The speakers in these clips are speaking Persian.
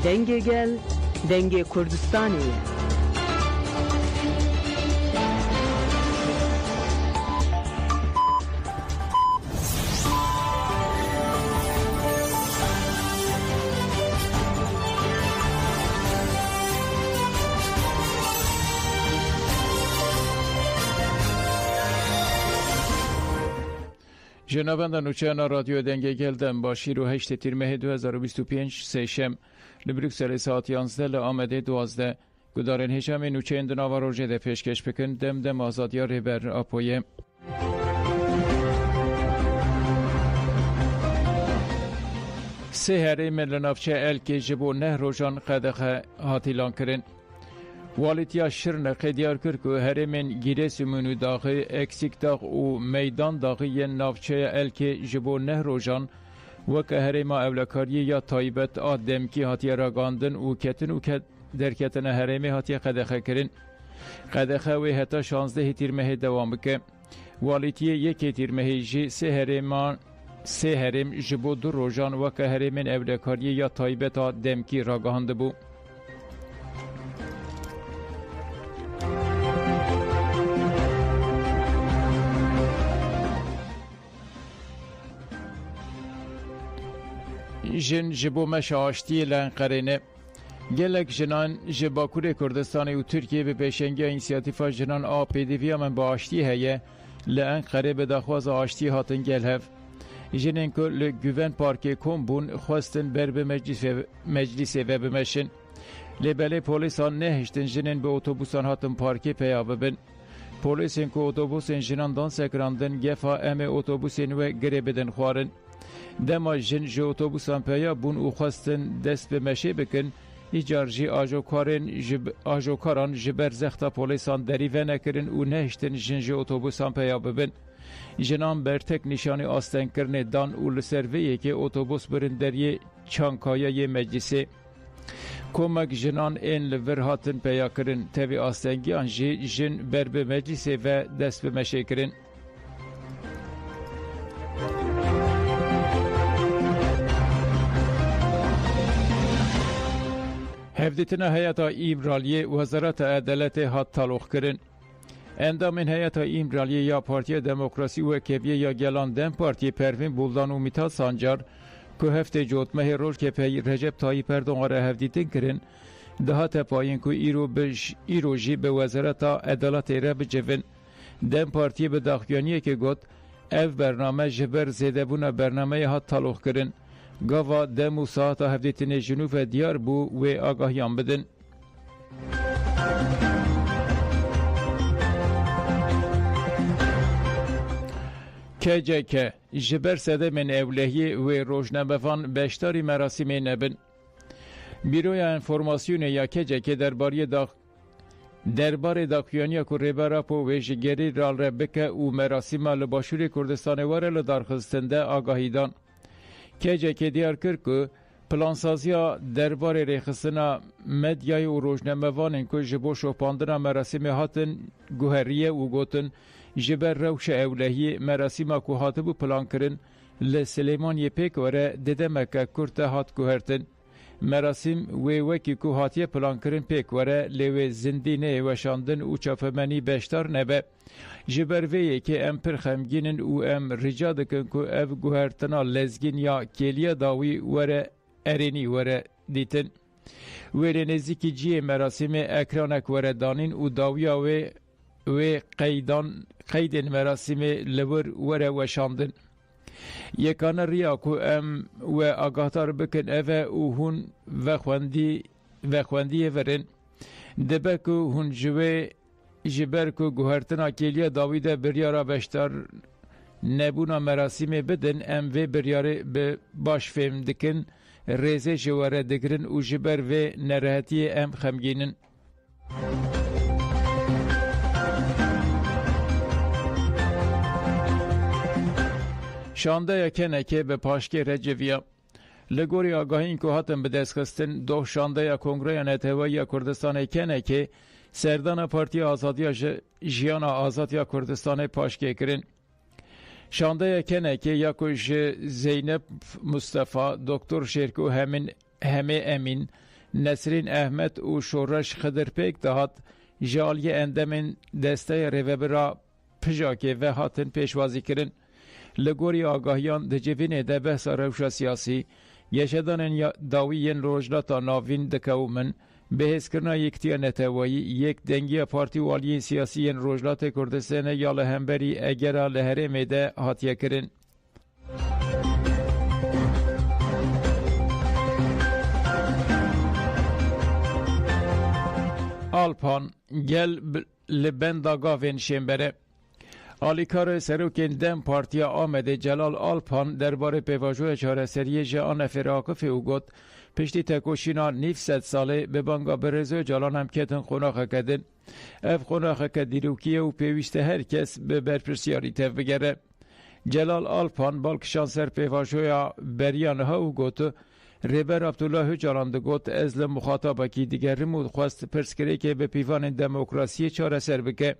Denge gel, Denge Kurdistan'ı. جنابان نوچهان رادیو دنگه گلدن با 6 تیر 2025 سهشم لبروکسل ساعت 11 لآمده 12 گدارن هشام نوچهان دناوا روژه ده پیشکش بکن دم آزادیا ریبر آپویه سه هره ملنافچه الکی جبو نه روژان قدخه هاتیلان کرن والتیا شرن قدیار کرد که هرمن گیره سمونو داغی اکسیک داغ و میدان داغی نافچه الکی جبو نه روژان وکه هرما اولکاری یا تایبت آدم کی هاتی راگاندن و کتن و درکتن هرمی هاتی قدخه کرن قدخه و هتا 16 تیرمه دوام که والتیا یک تیرمه جی سه هرم جبو دو روژان وکه هرمن اولکاری یا تایبت آدم کی راگاند بو جن جبو مشاشتی لنقرینه گلک جنان جباکور کردستان و ترکیه به پیشنگی اینسیاتیفا جنان آپیدیوی من با آشتی هیه لنقره به دخواز آشتی هاتن گل هف جنین که لگوون پارکی کم بون خواستن بر به مجلس و بمشن لبله پولیسان نهشتن جنین به اتوبوسان هاتن پارکی پیابه بن پولیسین که اتوبوسین جنان دان سکراندن گفا ام اتوبوسین و گره بدن خوارن دما جن جو اتوبوسان پیا بون او خواستن دست به مشه بکن ایجار جی آجوکاران جبر زختا پولیسان دریوه نکرن و نهشتن جن جو اتوبوسان پیا ببن جنان برتک نشانی آستن کرن دان او لسرویه که اتوبوس برن دریه چانکایه مجلسه کمک جنان این لور هاتن پیا کرن تاوی آستنگیان جن بر به مجلسه و دست به مشه کرن هفدتنا هیئتا ایمرالیه وزارت عدالت هات تلوخ کرن اندام هیئتا ایمرالیه یا پارتی دموکراسی و کبیه یا گلان دم پارتی پروین بولدان و میتال سانجار که هفته جوتمه روز که پی رجب طایب اردوغان را هفدیتن کرن دهات پایین که ایروژی به وزارت عدالت را بجون دم پارتی به داخیانیه که گوت اف برنامه جبر زیده بونا برنامه هات تلوخ کرن گاوا دم و ساعت هفدیتن جنوب دیار بو و آگاهیان بدن که جبر سده من اولهی و روشنبفان بشتاری مراسم نبن بیروی انفورماسیون یا که درباره داخیانیا که ریبراپو و جگری رال ربکه و مراسم لباشوری کردستان واره لدارخستنده آگاهیدان که دیار کرد که پلانسازیا درباره ریخستنا مدیای و روشنموانین که جبو شوپاندنا مراسم هاتن گوهریه و گوتن جبر روش اولهی مراسم که هاتبو پلان کرن لسلیمان یه پیک وره ددمکه کرده هات گوهرتن مراسم وکی که هاتیه پلان کرن پیک وره لیوه زندینه وشاندن و چافمنی بشتر نبه جبر ویه که ام پر خمگینن و ام رجا دکن که اف گوهرتنا لزگین یا کلیه داوی وره ارینی وره دیتن وره نزیکی جیه مراسم اکرانک وره دانین و داویا و قیدن مراسم لور وره وشاندن یکان ریا که ام و آگاهتار بکن اوه و هون وخوندی ورن دبه که هون جبر که گوهرتنا کلیه داویده بریارا بشتر نبونا مراسم بدن ام و بریاره به باش فهم دکن ریزه جواره دگرن و جبر و نراحتی ام خمگینن شانده کنکه به پاشکی رجویا لگوری آگاهین که هاتن به دست خستن دو شانده کنگره نتوایی کردستان کنکه سردان پارتی آزادی جیان آزادی کردستان پاشکی کرن شانده کنکه یکوش زینب مصطفی دکتر شیرکو همه امین نسرین احمد و شورش خدرپیک دهات جالی اندمین دسته ریوبرا پژاکه و هاتن پیشوازی کرن. لگوری آگاهیان دجوین ده بحث روشا سیاسی یشدان داویین روجلاتا ناوین دکومن بحث کرنا یکتیا نتوایی یک دنگی پارتی والی سیاسی روجلات کردستان یا لهمبری اگر لهرم ده هاتیه کرن. آلپان گل لبندا گاوین شنبره آلیکار سروکین دم پارتیا آمده جلال آلپان درباره پیواجوی چهارسری جان فراقف او گوت پشتی تکوشینا 900 ساله به بانگا برزو جلان هم کتن خوناخه کدن اف خوناخه که دیروکیه و پیوشته هر کس به برپرسیاری تف بگره. جلال آلپان بالکشان سر پیواجوی بریان ها او گوتو ریبر عبدالله جلان ده گوت از لمخاطبه کی دیگر رمود خواست پرسکره که به پیوان دموکراسی چاره سر بکه.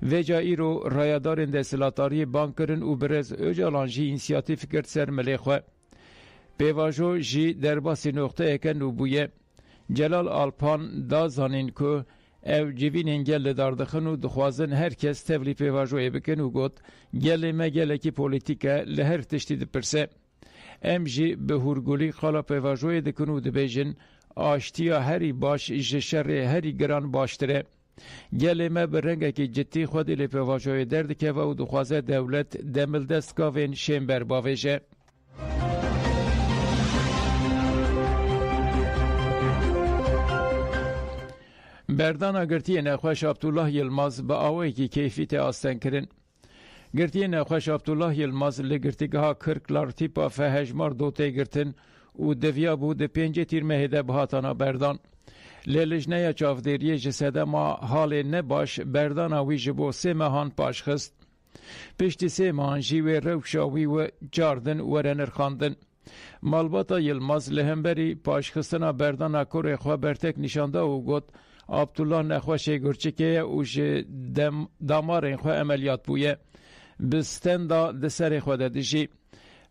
و جایی رو رایدار اندسلاتاری بانکرن و برز اجالان جی انسیاتیف کرد سر ملیخوه. پیواجو جی در باسی نقطه اکن و بویه. جلال آلپان دا زانین که او جوین انگل داردخن و دخوازن هر کس تولی پیواجوی بکن و گوت گل مگل اکی پولیتیکه لهر تشتی دپرسه. ام جی به هرگولی خالا پیواجوی دکن و دبیجن آشتیا هری باش جشر هری گران باشتره. گل ما به رنگه که جدی خودی لپیواجوی درد که و دخوازه دولت دمل دست گاوین شنبر باویجه. بردانا گرتی نخوش عبدالله یلماز با آوی که کیفیت آستن کرن. گرتی نخوش عبدالله یلماز لگرتیگه ها کرکلار تیپا فهجمار دوته گرتن و دویا بود 5 تیر مهده بهاتانا بردان. لجنه چافدیری جسده ما حال نباش بردانا وی جبو 3 ماهان پاش خست. پشتی 3 ماهان جیوی روشاوی و جاردن و رنرخاندن. مالباتا یلماز لهمبری پاش خستنا بردانا کور خواه برتک نشانده و گوت عبدالله نخوش گرچکه و دامار خواه عملیات بویه. بستندا دسر خود دجی.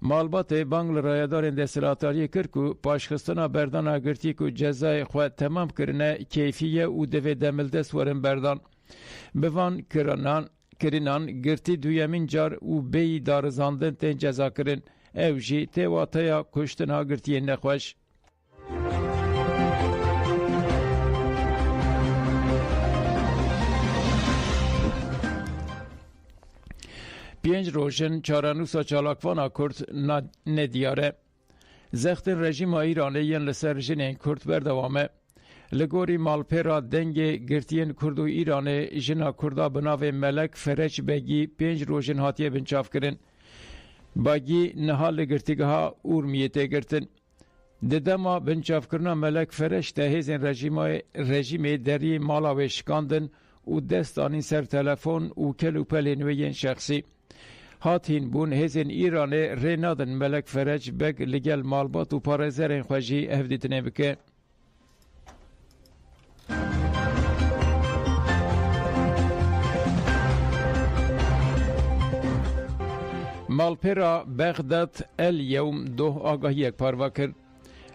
مالبات بانگل رایدار اندسلاتاری کرکو پاشخستنا بردان گرتی کو جزای خود تمام کرنه کیفیه او دوی دمل دست ورن بردان. بوان کرنان گرتی دویمین جار او بی دارزاندن تین جزا کرن. او جی تیواتیا کشتنا گرتی نخوش. پنج روشن چارانوسا چالاکوانا کرد ندیاره. زختن رژیم ایرانی ین لسر جنین کرد بردوامه. لگوری مالپیرا دنگ گرتین کردو ایرانی جنا کردا بناو ملک فرج بگی 5 روشن هاتیه بنچاف کرن. باگی نهال گرتیگه ها اورمیته گرتن. ددما بنچاف کرنا ملک فرج تهیزن رژیم دری مالاوی شکاندن و دستانی سر تلفن و کلو پلینوین شخصی. هاتین بون هزین ایران رینادن ملک فرج بگ لگل مالبات و پارزرین خوشی افدیتنه بکه. مالپیرا بغداد الیوم 2 آگاهی یک پاروا کرد.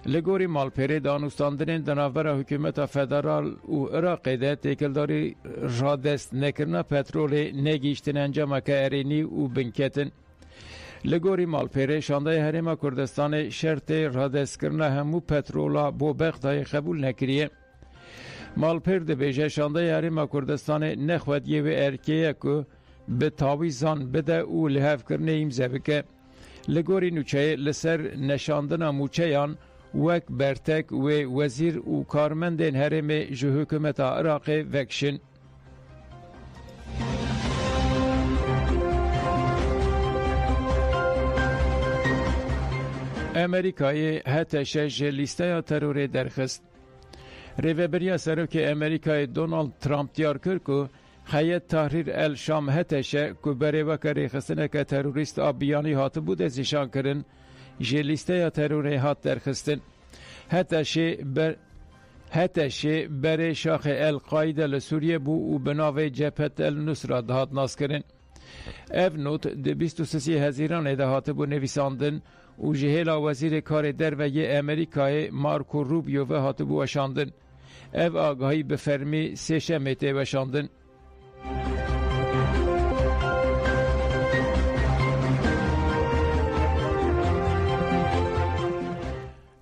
لگوری مالپیره دانستاندن دناور حکومت فدرال و عراق ده تکلداری را دست نکرنا پترول نگیشتن انجام که ارینی و بنکتن. لگوری مالپیره شانده حرم کردستان شرط را دست کرنا همو پترولا بو بغدای قبول نکریه. مالپیر ده بیجه شانده حرم کردستان نخودیه و ارکیه که به تاویزان بده او لحف کرنه ایمزه بکه. لگوری نوچه لسر نشاندن موچهان وک برتک و وزیر و کارمندین هرم جو حکومت عراق وکشن. امریکای هتشه لیسته ترور درخست. ریوبریا سروک امریکای دونالد ترامپ دیار کرد که هیئت تحریر الشام هتشه که برای وکری خستنه که تروریست آبیانی هات بود از ایشان کرن جلیسته تروری هات درخستن. هتشه برای شاخ القاعده لسوریه بو و بناوی جبهت النصره دهات ناس کرن. ev not de 23 هزیران ده هاتبو نویساندن و جهیلا وزیر کار دروی امریکای مارکو روبیو و هاتبو وشاندن. ev آگاهی به فرمی سهشنبه ته وشاندن.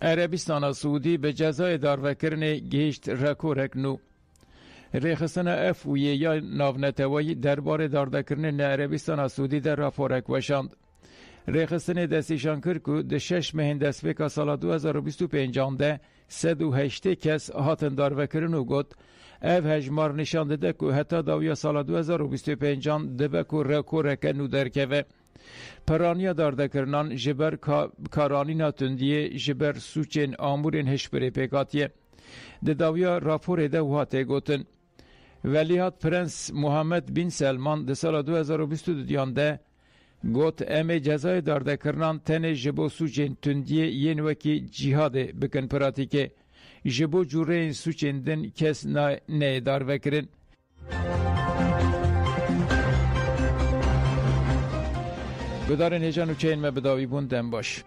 عربستان سعودی به جزای داروکرن گیشت رکورک نو. ریخستان اف و یا ناونتوی درباره داردکرن عربستان سعودی در راپورک وشاند. ریخستان دستیشان کرد که ده 6 ماه دستپیکا سال 2025 ده 108 کس هاتن داروکرن و گفت اف هجمار نشان داده که حتی داویا سال 2025 دبه که رکورک نو درکوه. پرانیا داردکرنان جبر کارانی ناتندیه جبر سوچین آمورین هشبری پیکاتیه. ده داویا راپور ده وحاته گوتن. ولیهات پرنس محمد بن سلمان ده سال 2022 ده گوت ام جزای داردکرنان تن جبو سوچین تندیه ین وکی جهاده بکن پراتیکه. جبو جوره سوچین دن کس نه داروکرن. گدارن هجان و چین مبداوی بوندن باش.